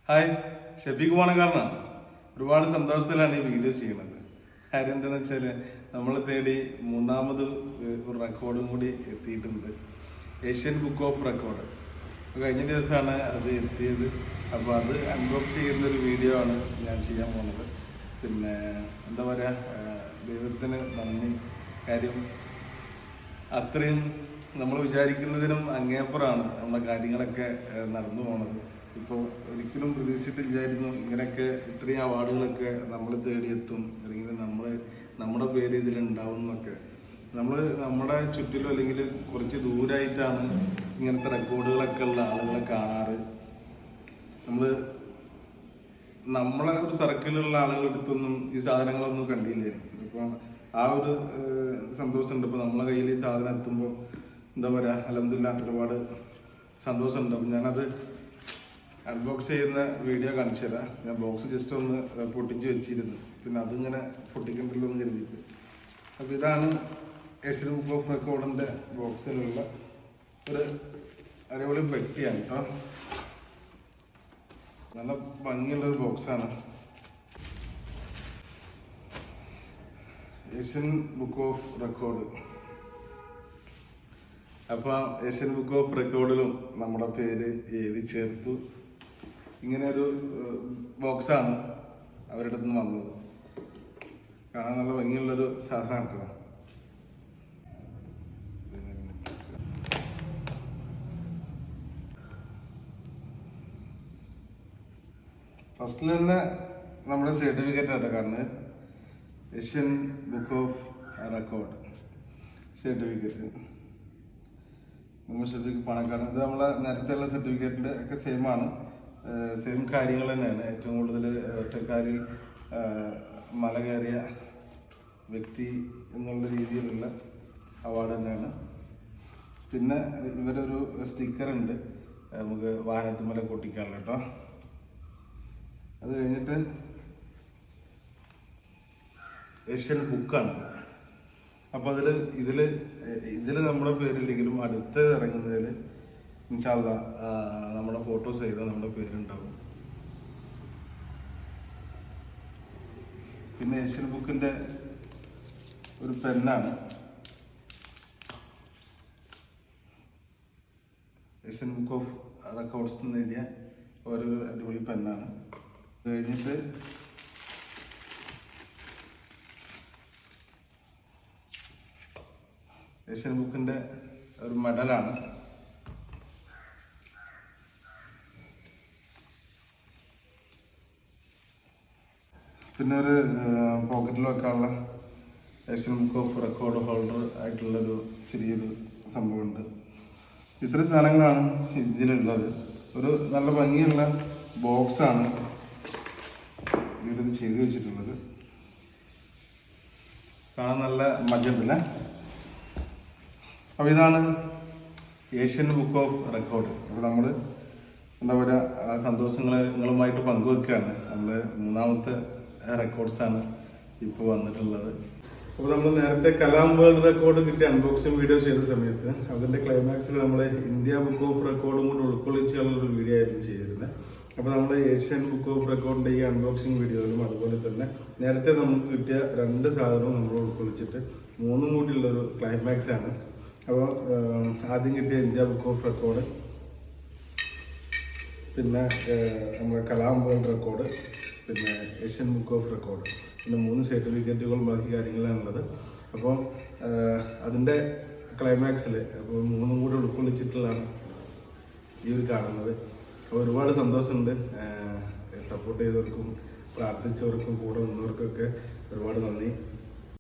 Hi, Shefeeq പോണക്കാരനാണ്. ഒരുപാട് സന്തോഷത്തിലാണ് ഈ വീഡിയോ ചെയ്യുന്നത്. കാര്യം എന്താണെന്ന് വെച്ചാൽ നമ്മൾ തേടി മൂന്നാമത് ഒരു റെക്കോർഡും കൂടി എത്തിയിട്ടുണ്ട്. Asian book of record. കഴിഞ്ഞ ദിവസമാണ് അത് എത്തിയത്. അപ്പോൾ അത് അൺബോക്സ് ചെയ്യുന്നൊരു വീഡിയോ ആണ് ഞാൻ ചെയ്യാൻ പോകുന്നത്. പിന്നെ എന്താ പറയുക, ദൈവത്തിന് നന്ദി. കാര്യം അത്രയും നമ്മൾ വിചാരിക്കുന്നതിനും അങ്ങേപ്പുറമാണ് നമ്മുടെ കാര്യങ്ങളൊക്കെ നടന്നു പോകുന്നത്. ഇപ്പോൾ ഒരിക്കലും പ്രതീക്ഷിച്ചിട്ടില്ലായിരുന്നു ഇങ്ങനെയൊക്കെ ഇത്രയും അവാർഡുകളൊക്കെ നമ്മൾ തേടിയെത്തും, അല്ലെങ്കിൽ നമ്മുടെ പേര് ഇതിലുണ്ടാവും എന്നൊക്കെ. നമ്മുടെ ചുറ്റിലും അല്ലെങ്കിൽ കുറച്ച് ദൂരമായിട്ടാണ് ഇങ്ങനത്തെ റെക്കോർഡുകളൊക്കെ ഉള്ള ആളുകളെ കാണാറ്. നമ്മളെ ഒരു സർക്കിളിലുള്ള ആളുകളുടെ അടുത്തൊന്നും ഈ സാധനങ്ങളൊന്നും കണ്ടില്ലേ. ഇപ്പോൾ ആ ഒരു സന്തോഷമുണ്ട്. ഇപ്പോൾ നമ്മളെ കയ്യിൽ ഈ സാധനം എത്തുമ്പോൾ എന്താ പറയുക, അൽഹംദുലില്ലാഹ് ഒരുപാട് സന്തോഷമുണ്ട്. അപ്പം ഞാനത് അൺബോക്സ് ചെയ്യുന്ന വീഡിയോ കാണിച്ചു തരാം. ഞാൻ ബോക്സ് ജസ്റ്റ് ഒന്ന് പൊട്ടിച്ച് വെച്ചിരുന്നു, പിന്നെ അതിങ്ങനെ പൊട്ടിക്കണ്ടല്ലോ എന്ന് കരുതിയിട്ട്. അപ്പോൾ ഇതാണ് ഏഷ്യൻ ബുക്ക് ഓഫ് റെക്കോർഡിൻ്റെ ബോക്സിലുള്ള ഒരു അടിപൊളി പെട്ടിയാണ് കേട്ടോ. നല്ല ഭംഗിയുള്ളൊരു ബോക്സാണ്. Asian book of record. അപ്പോൾ ഏഷ്യൻ ബുക്ക് ഓഫ് റെക്കോർഡിലും നമ്മുടെ പേര് എഴുതി ചേർത്തു. ഇങ്ങനെ ഒരു ബോക്സാണ് അവരുടെ നിന്ന് വന്നത്. കാണാൻ നല്ല ഭംഗിയുള്ളൊരു സാധനമാണ് കേട്ടോ. ഫസ്റ്റിൽ തന്നെ നമ്മുടെ സർട്ടിഫിക്കറ്റ് ആട്ടോ കാണുന്നത്. Asian book of record certificate. നമ്മൾ പണക്കാരൻ. ഇത് നമ്മളെ നേരത്തെയുള്ള സർട്ടിഫിക്കറ്റിൻ്റെ ഒക്കെ സെയിമാണ്. സെയിം കാര്യങ്ങൾ തന്നെയാണ്. ഏറ്റവും കൂടുതൽ ഒറ്റക്കാലിൽ മല കയറിയ വ്യക്തി എന്നുള്ള രീതിയിലുള്ള അവാർഡ് തന്നെയാണ്. പിന്നെ ഇവരൊരു സ്റ്റിക്കർ ഉണ്ട്, നമുക്ക് വാഹനത്തുമല പൊട്ടിക്കാനുള്ള കേട്ടോ. അത് കഴിഞ്ഞിട്ട് ഏഷ്യൻ ബുക്കാണ്. അപ്പോൾ ഇതിൽ നമ്മുടെ പേരില്ലെങ്കിലും അടുത്ത് ഇറങ്ങുന്നതിൽ ഇൻഷാ അല്ലാഹ് നമ്മുടെ ഫോട്ടോസ് ചെയ്താൽ നമ്മുടെ പേരുണ്ടാവും. പിന്നെ ഏഷ്യൻ ബുക്കിൻ്റെ ഒരു പെന്നാണ്. ഏഷ്യൻ ബുക്ക് ഓഫ് റെക്കോർഡ്സ് എന്ന് എഴുതിയ ഓരോരു അടിപൊളി പെന്നാണ്. അത് കഴിഞ്ഞിട്ട് ഏഷ്യൻ ബുക്കിൻ്റെ ഒരു മെഡലാണ്. പിന്നെ ഒരു പോക്കറ്റിൽ വെക്കാനുള്ള Asian book of record holder ആയിട്ടുള്ളൊരു ചെറിയൊരു സംഭവമുണ്ട്. ഇത്രയും സാധനങ്ങളാണ് ഇതിലുള്ളത്. ഒരു നല്ല ഭംഗിയുള്ള ബോക്സാണ് ഇവരിത് ചെയ്ത് വെച്ചിട്ടുള്ളത്. കാണാൻ നല്ല മജുണ്ടല്ലേ. അപ്പോൾ ഇതാണ് ഏഷ്യൻ ബുക്ക് ഓഫ് റെക്കോർഡ്. അപ്പോൾ നമ്മൾ എന്താ പറയുക, ആ സന്തോഷങ്ങൾ നിങ്ങളുമായിട്ട് പങ്കുവെക്കുകയാണ്. നമ്മൾ മൂന്നാമത്തെ റെക്കോർഡ്സാണ് ഇപ്പോൾ വന്നിട്ടുള്ളത്. അപ്പോൾ നമ്മൾ നേരത്തെ കലാം വേൾഡ് റെക്കോർഡ് കിട്ടി അൺബോക്സിങ് വീഡിയോ ചെയ്ത സമയത്ത് അതിൻ്റെ ക്ലൈമാക്സിൽ നമ്മൾ ഇന്ത്യ ബുക്ക് ഓഫ് റെക്കോർഡും കൂടി ഉൾക്കൊള്ളിച്ചുള്ളൊരു വീഡിയോ ആയിരുന്നു ചെയ്തിരുന്നത്. അപ്പോൾ നമ്മൾ ഏഷ്യൻ ബുക്ക് ഓഫ് റെക്കോർഡിൻ്റെ ഈ അൺബോക്സിങ് വീഡിയോയിലും അതുപോലെ തന്നെ നേരത്തെ നമുക്ക് കിട്ടിയ 2 സാധനവും നമ്മൾ ഉൾക്കൊള്ളിച്ചിട്ട് 3 കൂടിയുള്ളൊരു ക്ലൈമാക്സ് ആണ്. അപ്പോൾ ആദ്യം കിട്ടിയ ഇന്ത്യ ബുക്ക് ഓഫ് റെക്കോർഡ്, പിന്നെ നമ്മുടെ കലാം വേൾഡ് റെക്കോർഡ്, പിന്നെ ഏഷ്യൻ ബുക്ക് ഓഫ് റെക്കോർഡ്, പിന്നെ 3 സർട്ടിഫിക്കറ്റുകൾ ബാക്കി കാര്യങ്ങളാണുള്ളത്. അപ്പോൾ അതിൻ്റെ ക്ലൈമാക്സിൽ അപ്പോൾ 3 കൂടി ഉൾക്കൊള്ളിച്ചിട്ടുള്ളതാണ് ഈ ഒരു കാണുന്നത്. അപ്പോൾ ഒരുപാട് സന്തോഷമുണ്ട്. സപ്പോർട്ട് ചെയ്തവർക്കും പ്രാർത്ഥിച്ചവർക്കും കൂടെ നിന്നവർക്കൊക്കെ ഒരുപാട് നന്ദി.